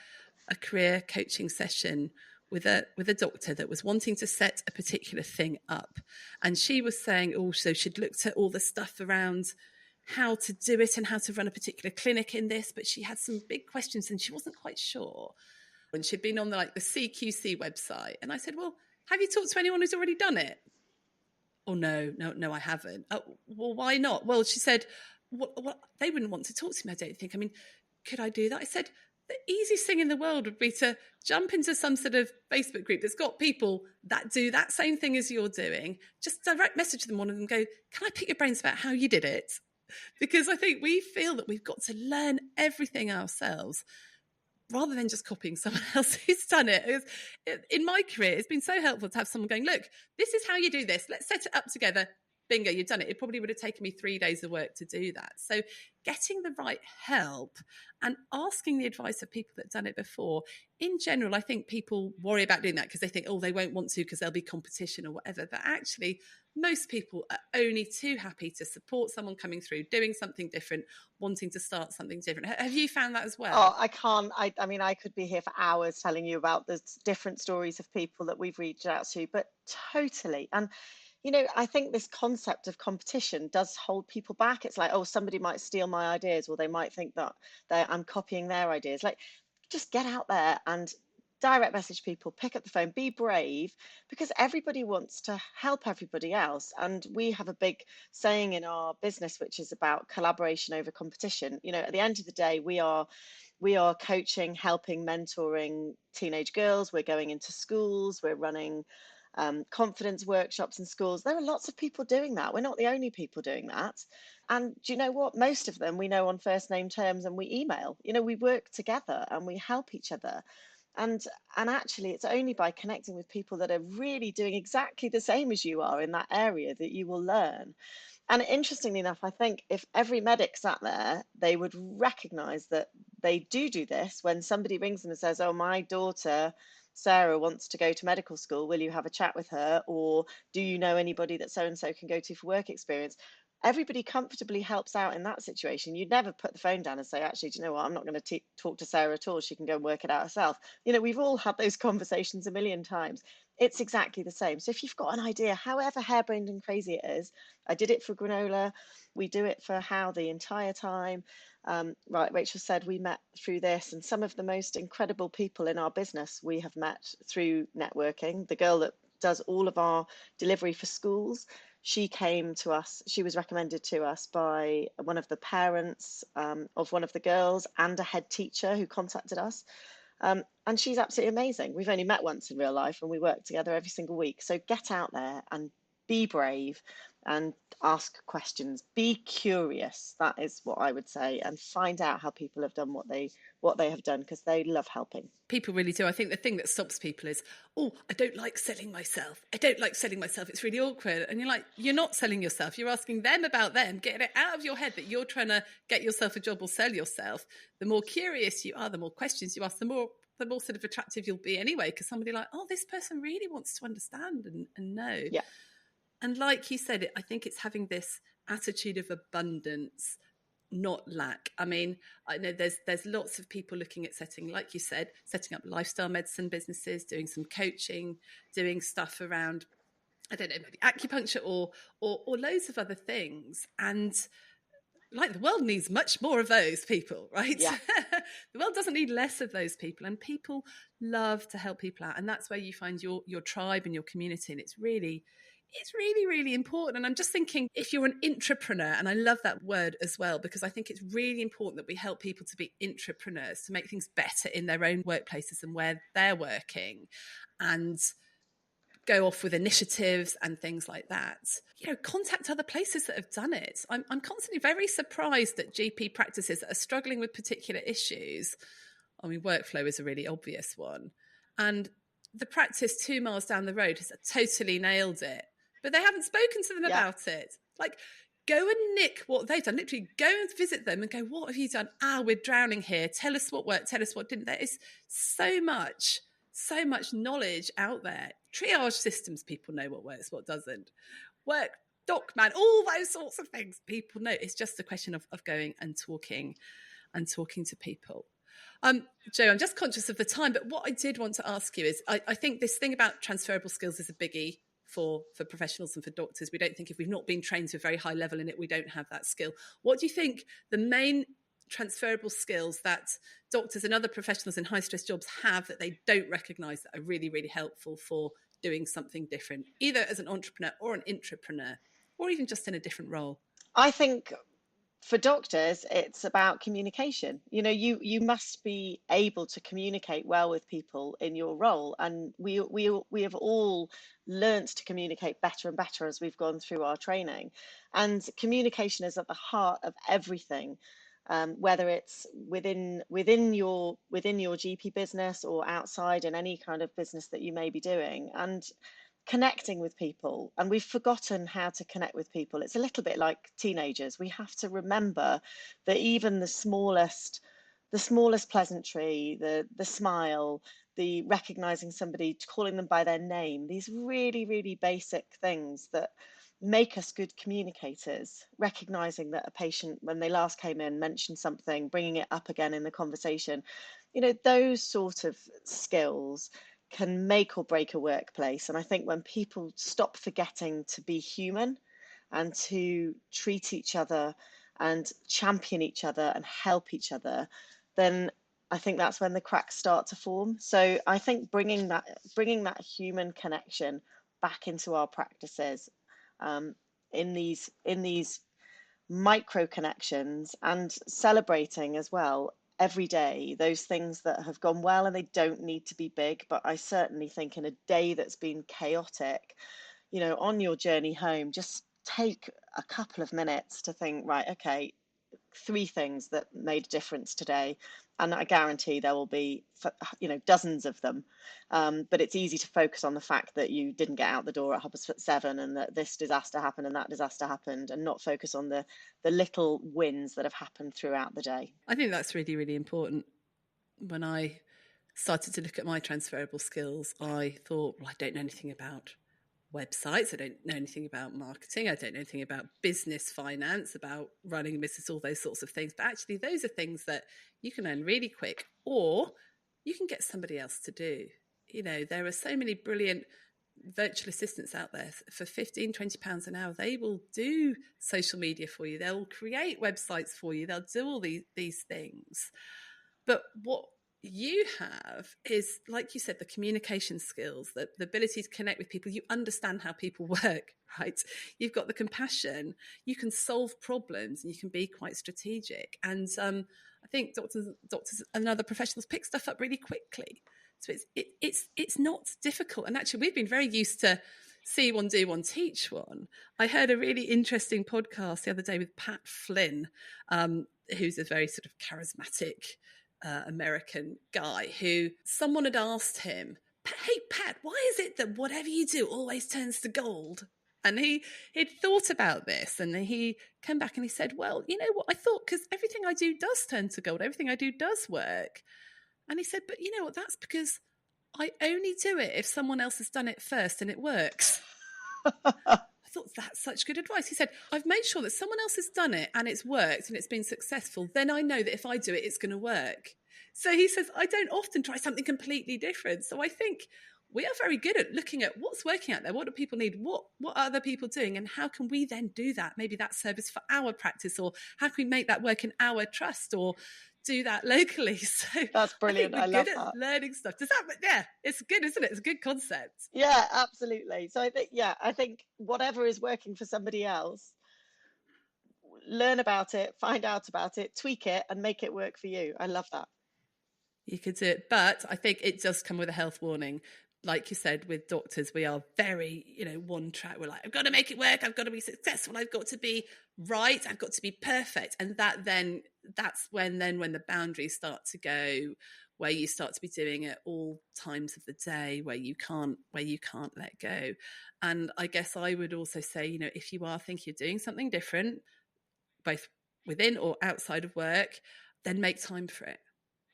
career coaching session with a doctor that was wanting to set a particular thing up. And she was saying also she'd looked at all the stuff around how to do it and how to run a particular clinic in this, but she had some big questions and she wasn't quite sure. And she'd been on the CQC website. And I said, well, have you talked to anyone who's already done it? Oh, no, I haven't. Oh, well, why not? Well, she said, well, they wouldn't want to talk to me, I don't think. I mean, could I do that? I said, the easiest thing in the world would be to jump into some sort of Facebook group that's got people that do that same thing as you're doing. Just direct message them, one of them, go, can I pick your brains about how you did it? Because I think we feel that we've got to learn everything ourselves rather than just copying someone else who's done it. In my career, it's been so helpful to have someone going, look, this is how you do this. Let's set it up together. Bingo, you've done it. It probably would have taken me 3 days of work to do that. So getting the right help and asking the advice of people that have done it before. In general, I think people worry about doing that because they think, oh, they won't want to because there'll be competition or whatever. But actually, most people are only too happy to support someone coming through, doing something different, wanting to start something different. Have you found that as well? Oh, I can't. I mean, I could be here for hours telling you about the different stories of people that we've reached out to, but totally. And I think this concept of competition does hold people back. It's like, oh, somebody might steal my ideas, or they might think that I'm copying their ideas. Like, just get out there and direct message people, pick up the phone, be brave, because everybody wants to help everybody else. And we have a big saying in our business, which is about collaboration over competition. At the end of the day, we are coaching, helping, mentoring teenage girls. We're going into schools. We're running confidence workshops in schools. There are lots of people doing that. We're not the only people doing that. And do you know what? Most of them we know on first name terms, and we email. We work together and we help each other. And actually, it's only by connecting with people that are really doing exactly the same as you are in that area that you will learn. And interestingly enough, I think if every medic sat there, they would recognize that they do this when somebody rings them and says, oh, my daughter Sarah wants to go to medical school. Will you have a chat with her? Or do you know anybody that so-and-so can go to for work experience? Everybody comfortably helps out in that situation. You'd never put the phone down and say, actually, do you know what? I'm not going to talk to Sarah at all. She can go and work it out herself. We've all had those conversations a million times. It's exactly the same. So if you've got an idea, however harebrained and crazy it is, I did it for granola. We do it for how the entire time. Right, Rachel said we met through this, and some of the most incredible people in our business we have met through networking. The girl that does all of our delivery for schools, she came to us. She was recommended to us by one of the parents of one of the girls and a head teacher who contacted us. And she's absolutely amazing. We've only met once in real life and we work together every single week. So get out there and be brave and ask questions. Be curious. That is what I would say, and find out how people have done what they have done, because they love helping. People really do. I think the thing that stops people is, oh, I don't like selling myself. I don't like selling myself. It's really awkward. And you're like, you're not selling yourself. You're asking them about them. Get it out of your head that you're trying to get yourself a job or sell yourself. The more curious you are, the more questions you ask, the more sort of attractive you'll be anyway, because somebody like, oh, this person really wants to understand and know. Yeah. And like you said, I think it's having this attitude of abundance, not lack. I mean, I know there's lots of people looking at like you said, setting up lifestyle medicine businesses, doing some coaching, doing stuff around, I don't know, maybe acupuncture or loads of other things. And like, the world needs much more of those people, right? Yeah. The world doesn't need less of those people, and people love to help people out. And that's where you find your tribe and your community. And it's really It's really, really important. And I'm just thinking, if you're an intrapreneur, and I love that word as well, because I think it's really important that we help people to be intrapreneurs, to make things better in their own workplaces and where they're working, and go off with initiatives and things like that. Contact other places that have done it. I'm constantly very surprised at GP practices that are struggling with particular issues. I mean, workflow is a really obvious one. And the practice 2 miles down the road has totally nailed it, but they haven't spoken to them Yeah. about it. Like, go and nick what they've done. Literally go and visit them and go, what have you done? We're drowning here. Tell us what worked. Tell us what didn't. There is so much knowledge out there. Triage systems, people know what works, what doesn't. Work, DocMan, all those sorts of things, people know. It's just a question of going and talking to people. Jo, I'm just conscious of the time, but what I did want to ask you is, I think this thing about transferable skills is a biggie for professionals and for doctors. We don't think, if we've not been trained to a very high level in it, we don't have that skill. What do you think the main transferable skills that doctors and other professionals in high stress jobs have that they don't recognise that are really, really helpful for doing something different, either as an entrepreneur or an intrapreneur, or even just in a different role? I think for doctors, it's about communication. You must be able to communicate well with people in your role, and we have all learnt to communicate better and better as we've gone through our training. And communication is at the heart of everything, whether it's within your GP business or outside in any kind of business that you may be doing. And connecting with people, and we've forgotten how to connect with people. It's a little bit like teenagers. We have to remember that even the smallest pleasantry, the smile, the recognizing somebody, calling them by their name, these really, really basic things that make us good communicators. Recognizing that a patient, when they last came in, mentioned something, bringing it up again in the conversation, those sort of skills can make or break a workplace. And I think when people stop forgetting to be human and to treat each other and champion each other and help each other, then I think that's when the cracks start to form. So I think bringing that human connection back into our practices, in these micro connections, and celebrating as well every day those things that have gone well, and they don't need to be big. But I certainly think in a day that's been chaotic, on your journey home, just take a couple of minutes to think, right, okay, 3 things that made a difference today, and I guarantee there will be dozens of them, but it's easy to focus on the fact that you didn't get out the door at 7:30 and that this disaster happened and that disaster happened, and not focus on the little wins that have happened throughout the day. I think that's really, really important. When I started to look at my transferable skills, I thought, well, I don't know anything about websites, I don't know anything about marketing, I don't know anything about business finance, about running a business, all those sorts of things. But actually, those are things that you can learn really quick, or you can get somebody else to do. There are so many brilliant virtual assistants out there for £15-20 an hour. They will do social media for you, they'll create websites for you, they'll do all these things. But what you have is, like you said, the communication skills, the ability to connect with people. You understand how people work, right? You've got the compassion, you can solve problems, and you can be quite strategic. And I think doctors and other professionals pick stuff up really quickly. So it's not difficult. And actually, we've been very used to see one, do one, teach one. I heard a really interesting podcast the other day with Pat Flynn, who's a very sort of charismatic American guy, who someone had asked him, hey, Pat, why is it that whatever you do always turns to gold? And he'd thought about this, and he came back and he said, well, you know what, I thought, because everything I do does turn to gold, everything I do does work. And he said, but you know what, that's because I only do it if someone else has done it first and it works. I thought that's such good advice. He said, I've made sure that someone else has done it and it's worked and it's been successful. Then I know that if I do it, it's going to work. So he says, I don't often try something completely different. So I think we are very good at looking at what's working out there. What do people need? What are other people doing? And how can we then do that? Maybe that service for our practice, or how can we make that work in our trust, or do that locally. So That's I think brilliant. we're I good love at that. learning stuff. Does that, yeah, it's good, isn't it? It's a good concept. Yeah, absolutely. So I think whatever is working for somebody else, learn about it, find out about it, tweak it, and make it work for you. I love that. You could do it. But I think it does come with a health warning. Like you said, with doctors, we are very, one track. We're like, I've got to make it work. I've got to be successful. I've got to be right. I've got to be perfect. And that's when the boundaries start to go, where you start to be doing it all times of the day, where you can't let go. And I guess I would also say, if you are thinking you're doing something different, both within or outside of work, then make time for it.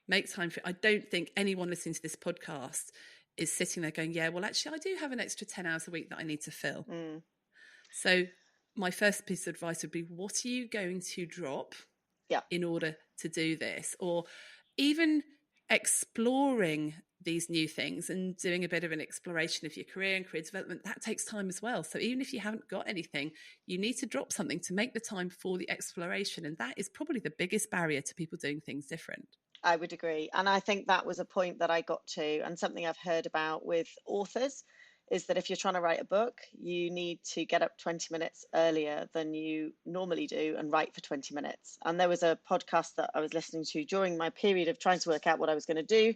Make time for it. I don't think anyone listening to this podcast is sitting there going, yeah, well, actually, I do have an extra 10 hours a week that I need to fill. Mm. So my first piece of advice would be, what are you going to drop in order to do this? Or even exploring these new things and doing a bit of an exploration of your career and career development, that takes time as well. So even if you haven't got anything, you need to drop something to make the time for the exploration. And that is probably the biggest barrier to people doing things different. I would agree. And I think that was a point that I got to, and something I've heard about with authors is that if you're trying to write a book, you need to get up 20 minutes earlier than you normally do and write for 20 minutes. And there was a podcast that I was listening to during my period of trying to work out what I was going to do.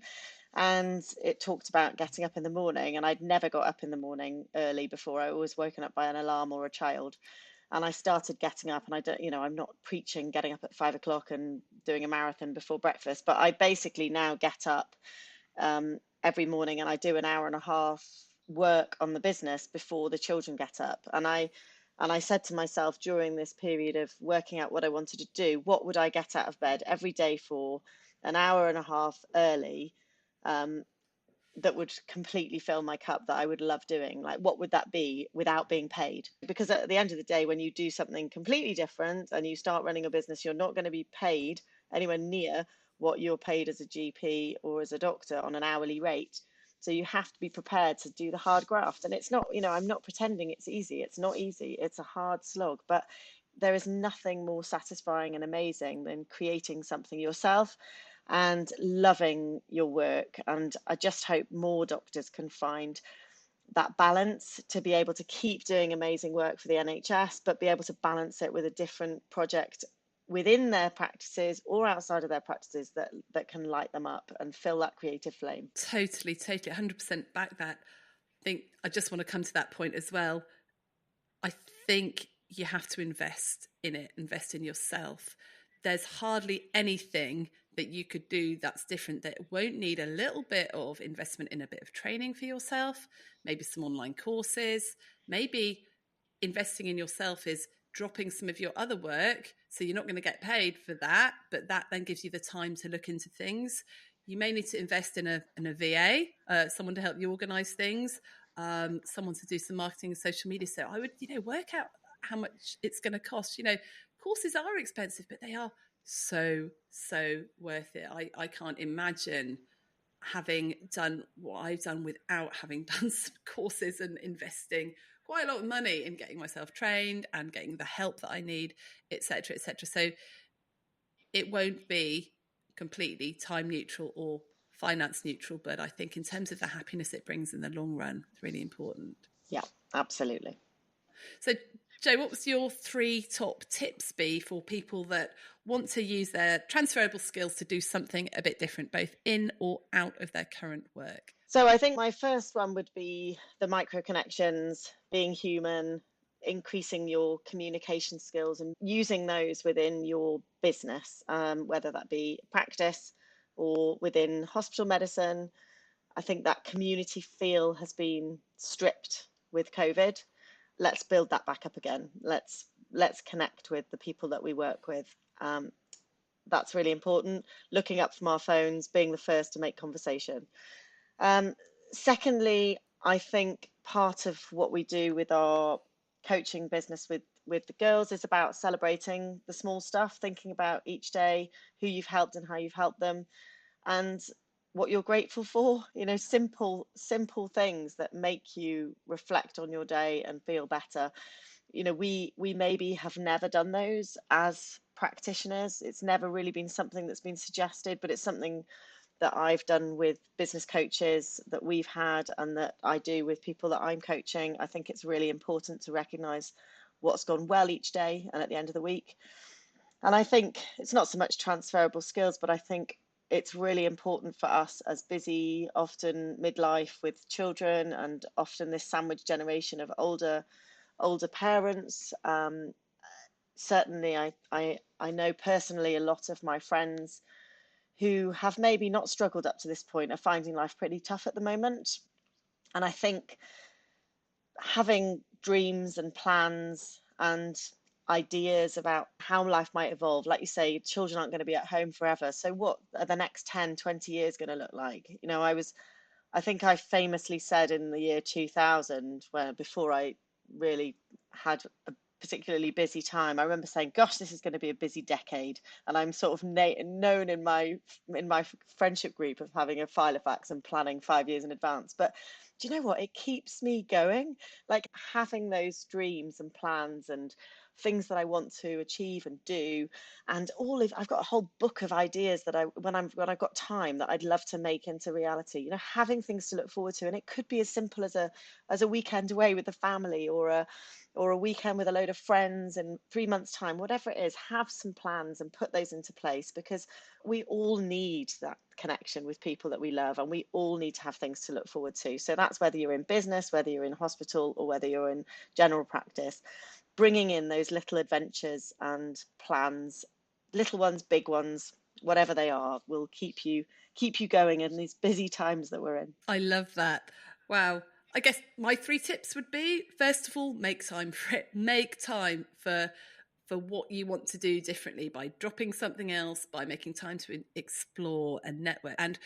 And it talked about getting up in the morning. And I'd never got up in the morning early before. I was woken up by an alarm or a child. And I started getting up, and I don't, I'm not preaching getting up at 5 o'clock and doing a marathon before breakfast, but I basically now get up every morning and I do an hour and a half work on the business before the children get up. And I said to myself during this period of working out what I wanted to do, what would I get out of bed every day for an hour and a half early, that would completely fill my cup, that I would love doing? Like, what would that be without being paid? Because at the end of the day, when you do something completely different and you start running a business, you're not going to be paid anywhere near what you're paid as a GP or as a doctor on an hourly rate. So you have to be prepared to do the hard graft. And it's not, I'm not pretending it's easy. It's not easy. It's a hard slog, but there is nothing more satisfying and amazing than creating something yourself and loving your work. And I just hope more doctors can find that balance to be able to keep doing amazing work for the NHS, but be able to balance it with a different project within their practices or outside of their practices that can light them up and fill that creative flame. Totally 100% back that. I think I just want to come to that point as well. I think you have to invest in it, invest in yourself. There's hardly anything that you could do that's different that won't need a little bit of investment in a bit of training for yourself, maybe some online courses, maybe investing in yourself is dropping some of your other work. So you're not going to get paid for that, but that then gives you the time to look into things. You may need to invest in a VA, someone to help you organize things, someone to do some marketing and social media. So I would, work out how much it's going to cost. Courses are expensive, but they are so worth it. I can't imagine having done what I've done without having done some courses and investing quite a lot of money in getting myself trained and getting the help that I need, etc., etc. So it won't be completely time neutral or finance neutral, but I think in terms of the happiness it brings in the long run, it's really important. Yeah, absolutely. So Jo, what was your 3 top tips be for people that want to use their transferable skills to do something a bit different, both in or out of their current work? So I think my first one would be the micro connections, being human, increasing your communication skills and using those within your business, whether that be practice or within hospital medicine. I think that community feel has been stripped with COVID. Let's build that back up again. Let's connect with the people that we work with. That's really important. Looking up from our phones, being the first to make conversation. Secondly, I think part of what we do with our coaching business with the girls is about celebrating the small stuff, thinking about each day, who you've helped and how you've helped them, and what you're grateful for. Simple things that make you reflect on your day and feel better. We maybe have never done those as practitioners. It's never really been something that's been suggested, but it's something that I've done with business coaches that we've had and that I do with people that I'm coaching. I think it's really important to recognize what's gone well each day and at the end of the week. And I think it's not so much transferable skills, but I think it's really important for us as busy, often midlife with children, and often this sandwich generation of older parents. Certainly, I know personally a lot of my friends who have maybe not struggled up to this point are finding life pretty tough at the moment. And I think having dreams and plans and ideas about how life might evolve, like you say, children aren't going to be at home forever. So what are the next 10, 20 years going to look like? I think I famously said in the year 2000, where before I really had a particularly busy time, I remember saying, "Gosh, this is going to be a busy decade." And I'm sort of known in my friendship group of having a Filofax and planning 5 years in advance. But do you know what? It keeps me going. Like having those dreams and plans and things that I want to achieve and do, and I've got a whole book of ideas that when I've got time that I'd love to make into reality. Having things to look forward to, and it could be as simple as a weekend away with the family, or a weekend with a load of friends in 3 months' time, whatever it is. Have some plans and put those into place, because we all need that connection with people that we love, and we all need to have things to look forward to. So that's whether you're in business, whether you're in hospital, or whether you're in general practice. Bringing in those little adventures and plans, little ones, big ones, whatever they are, will keep you going in these busy times that we're in. I love that. Wow. I guess my 3 tips would be, first of all, make time for it. Make time for what you want to do differently by dropping something else, by making time to explore and network. And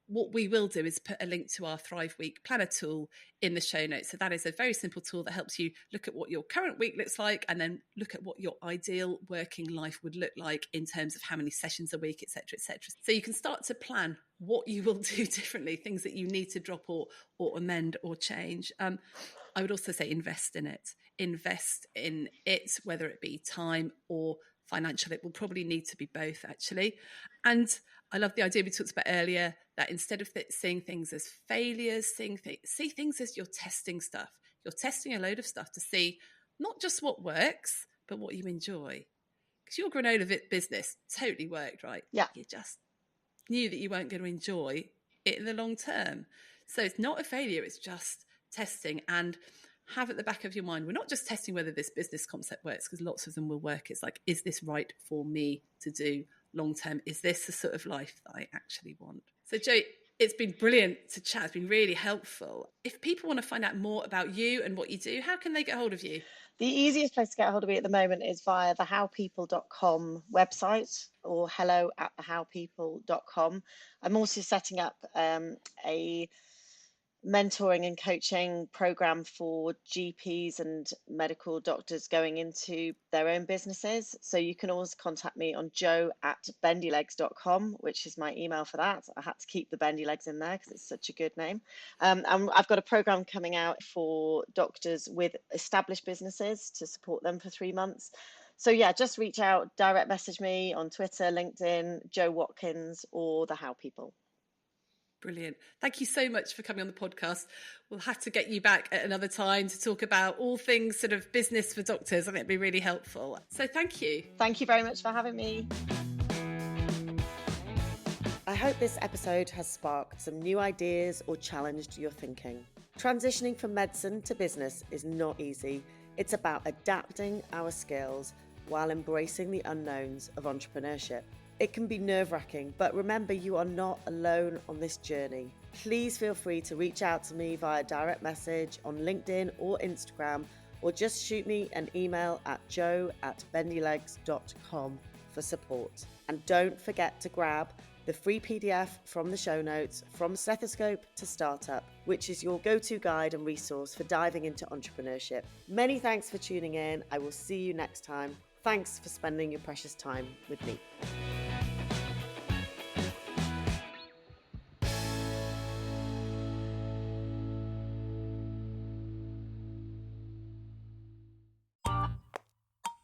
what we will do is put a link to our Thrive Week Planner tool in the show notes. So that is a very simple tool that helps you look at what your current week looks like, and then look at what your ideal working life would look like in terms of how many sessions a week, etc., etc. So you can start to plan what you will do differently, things that you need to drop or amend or change. I would also say invest in it. Invest in it, whether it be time or financial. It will probably need to be both, actually. And I love the idea we talked about earlier, that instead of seeing things as failures, see things as you're testing stuff. You're testing a load of stuff to see not just what works, but what you enjoy. Because your granola business totally worked, right? Yeah. You just knew that you weren't going to enjoy it in the long term. So it's not a failure, it's just testing. And have at the back of your mind, we're not just testing whether this business concept works, because lots of them will work. It's like, is this right for me to do long term? Is this the sort of life that I actually want? So Jo, it's been brilliant to chat. It's been really helpful. If people want to find out more about you and what you do, how can they get hold of you? The easiest place to get hold of me at the moment is via the howpeople.com website, or hello@thehowpeople.com. I'm also setting up a mentoring and coaching program for GPs and medical doctors going into their own businesses. So you can always contact me on joe@bendylegs.com, which is my email for that. I had to keep the Bendy Legs in there because it's such a good name. And I've got a program coming out for doctors with established businesses to support them for 3 months. So yeah, just reach out, direct message me on Twitter, LinkedIn, Joe Watkins, or the How People. Brilliant. Thank you so much for coming on the podcast. We'll have to get you back at another time to talk about all things sort of business for doctors. I think it'd be really helpful. So thank you. Thank you very much for having me. I hope this episode has sparked some new ideas or challenged your thinking. Transitioning from medicine to business is not easy. It's about adapting our skills while embracing the unknowns of entrepreneurship. It can be nerve-wracking, but remember, you are not alone on this journey. Please feel free to reach out to me via direct message on LinkedIn or Instagram, or just shoot me an email at joe@bendylegs.com for support. And don't forget to grab the free PDF from the show notes, From Stethoscope to Startup, which is your go-to guide and resource for diving into entrepreneurship. Many thanks for tuning in. I will see you next time. Thanks for spending your precious time with me.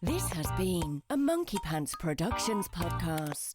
This has been a Monkey Pants Productions podcast.